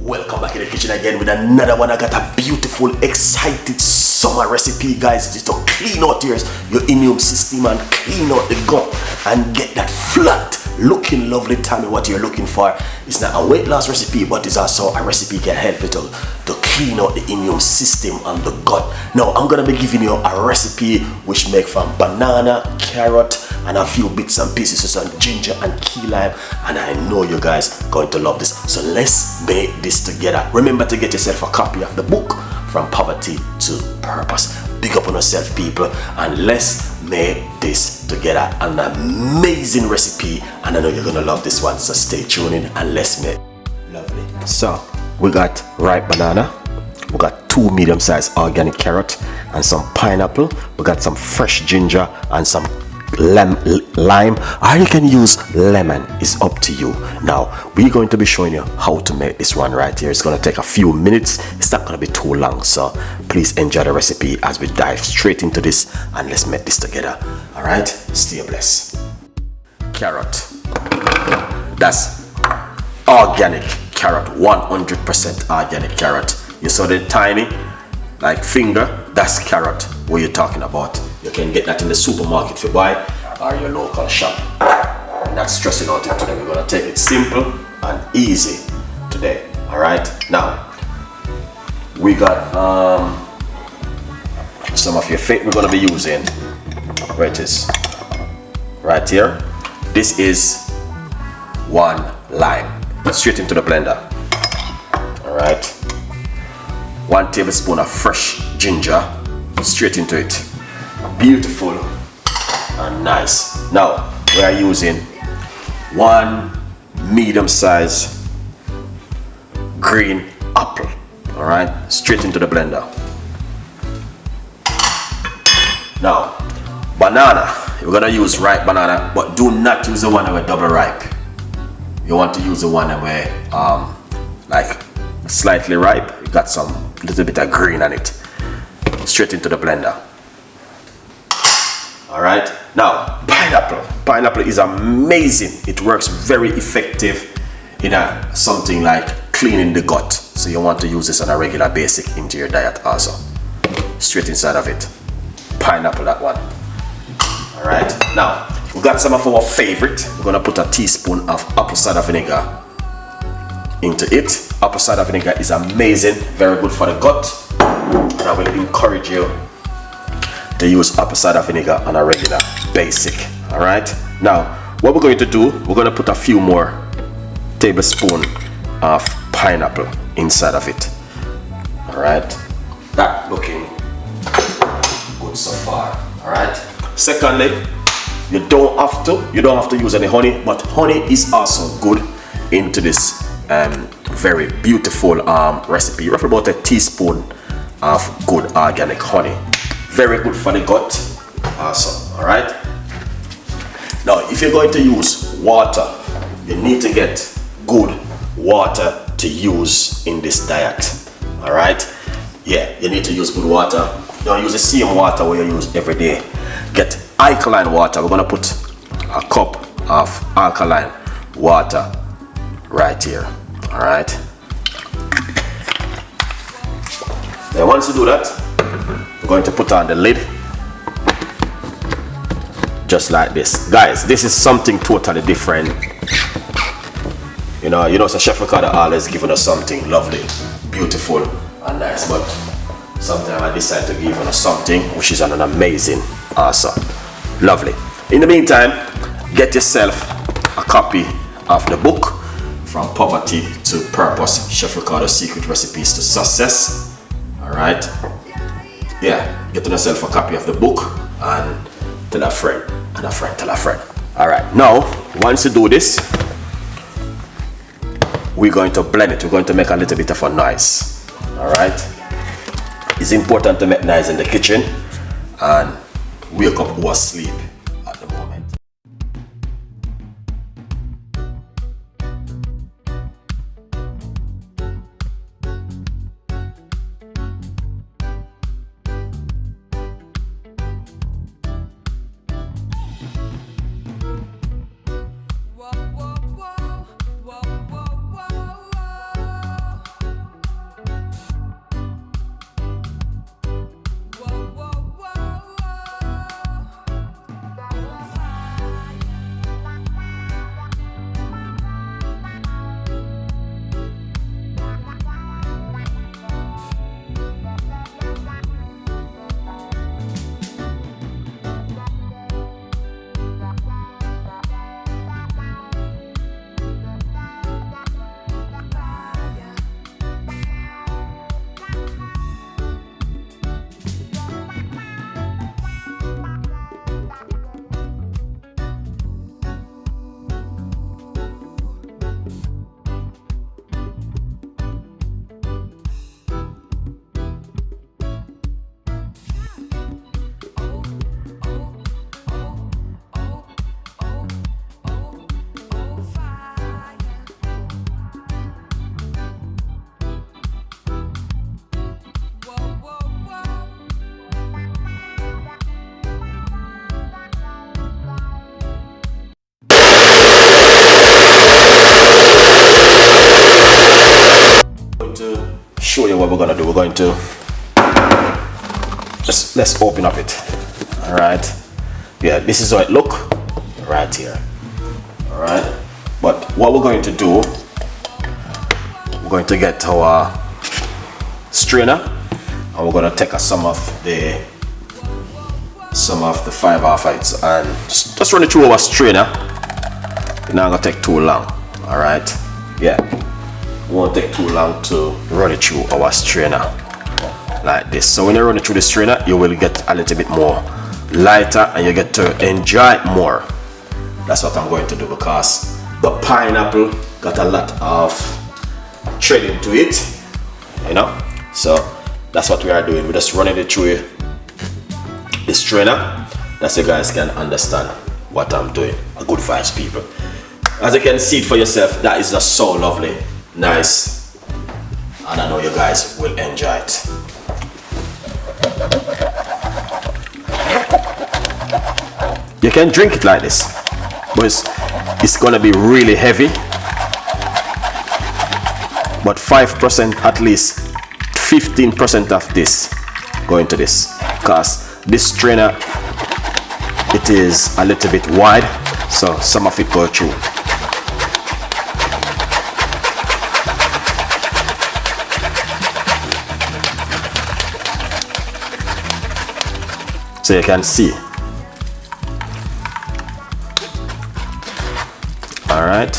Welcome back in the kitchen again with another one. I got a beautiful, excited summer recipe, guys. Just to clean out your immune system and clean out the gut and get that flat looking lovely tummy. What you're looking for. It's not a weight loss recipe, but it's also a recipe can help you to clean out the immune system and the gut. Now I'm gonna be giving you a recipe which make from banana, carrot, and a few bits and pieces of some ginger and key lime, and I know you guys going to love this. So let's make this together. Remember to get yourself a copy of the book From Poverty to Purpose. Big up on yourself, people, and let's make this together. An amazing recipe, and I know you're gonna love this one, so stay tuned in and let's make lovely. So we got ripe banana, we got 2 medium-sized organic carrot and some pineapple, we got some fresh ginger and some lime, or you can use lemon. It's up to you. Now we're going to be showing you how to make this one right here. It's going to take a few minutes. It's not going to be too long, so please enjoy the recipe as we dive straight into this and let's make this together. All right, stay blessed. Carrot, that's organic carrot, 100% organic carrot. You saw the tiny like finger, that's carrot. What you're talking about. You can get that in the supermarket if you buy or your local shop. I'm not stressing out it today. We're gonna take it simple and easy today. Alright, now we got some of your favorite we're gonna be using. Where it is? Right here. This is 1 lime. Straight into the blender. Alright. 1 tablespoon of fresh ginger. Straight into it. Beautiful and nice. Now we are using 1 medium-sized green apple. All right, straight into the blender. Now banana, we're gonna use ripe banana, but do not use the one that we're double ripe. You want to use the one that we're like slightly ripe. You got some little bit of green on it. Straight into the blender. All right, now pineapple is amazing. It works very effective in something like cleaning the gut, so you want to use this on a regular basis into your diet also. Straight inside of it, pineapple, that one. All right, now we got some of our favorite. We're gonna put a teaspoon of apple cider vinegar into it. Apple cider vinegar is amazing, very good for the gut, and I will encourage you to use apple cider vinegar on a regular basic. All right, now what we're going to do, we're going to put a few more tablespoons of pineapple inside of it. All right, that looking good so far. All right, secondly, you don't have to use any honey, but honey is also good into this very beautiful recipe. Roughly about a teaspoon of good organic honey. Very good for the gut also. All right, now if you're going to use water, you need to get good water to use in this diet. All right, yeah, you need to use good water. Don't use the same water where you use every day. Get alkaline water. We're gonna put a cup of alkaline water right here. All right, then once you do that, we're going to put on the lid just like this. Guys, this is something totally different. You know, so Chef Ricardo always giving us something lovely, beautiful and nice, but sometimes I decide to give us something which is an amazing, awesome, lovely. In the meantime, get yourself a copy of the book From Poverty to Purpose, Chef Ricardo's Secret Recipes to Success. All right, yeah, get yourself a copy of the book and tell a friend, and a friend tell a friend. All right, now once you do this, we're going to blend it. We're going to make a little bit of a noise. All right, it's important to make noise in the kitchen and wake up who are asleep at the moment. show you what we're gonna do. We're going to let's open up it. All right. Yeah, this is how it look right here. All right. But what we're going to do, we're going to get our strainer, and we're gonna take some of the 5-half-eighths and just run it through our strainer. It's not gonna take too long. All right. Yeah. It won't take too long to run it through our strainer like this. So when you run it through the strainer, you will get a little bit more lighter and you get to enjoy it more. That's what I'm going to do, because the pineapple got a lot of threading to it, you know. So that's what we are doing. We're just running it through the strainer. That's so you guys can understand what I'm doing. A good vibes, people. As you can see it for yourself, that is just so lovely, nice, and I know you guys will enjoy it. You can drink it like this, but it's gonna be really heavy. But 5%, at least 15% of this go into this, because this strainer, it is a little bit wide, so some of it go through. So you can see. All right.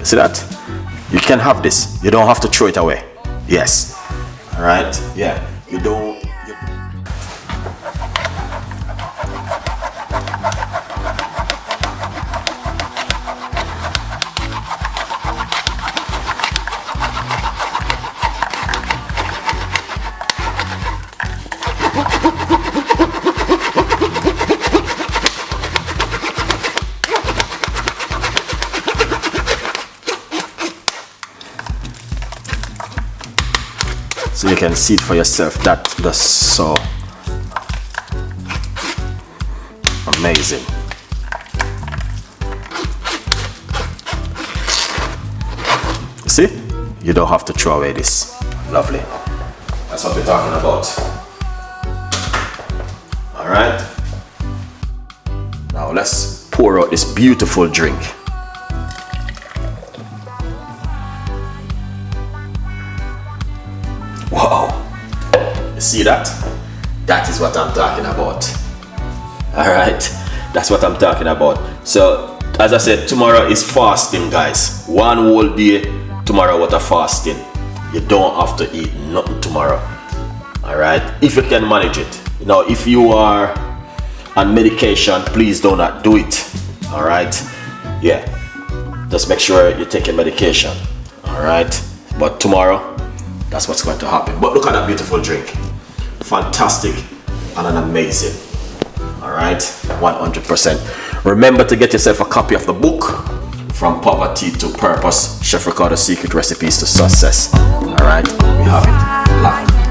See that? You can have this. You don't have to throw it away. Yes. All right. Yeah. You don't. So you can see it for yourself. That's so amazing. See? You don't have to throw away this. Lovely. That's what we're talking about. All right. Now let's pour out this beautiful drink. Wow. You see that? That is what I'm talking about. All right. That's what I'm talking about. So, as I said, tomorrow is fasting, guys. One whole day tomorrow what a fasting. You don't have to eat nothing tomorrow. All right. If you can manage it. You know, if you are on medication, please do not do it. All right. Yeah. Just make sure you take your medication. All right. But tomorrow, that's what's going to happen. But look at that beautiful drink. Fantastic and an amazing. All right, 100%. Remember to get yourself a copy of the book, From Poverty to Purpose, Chef Ricardo's Secret Recipes to Success. All right, we have it live.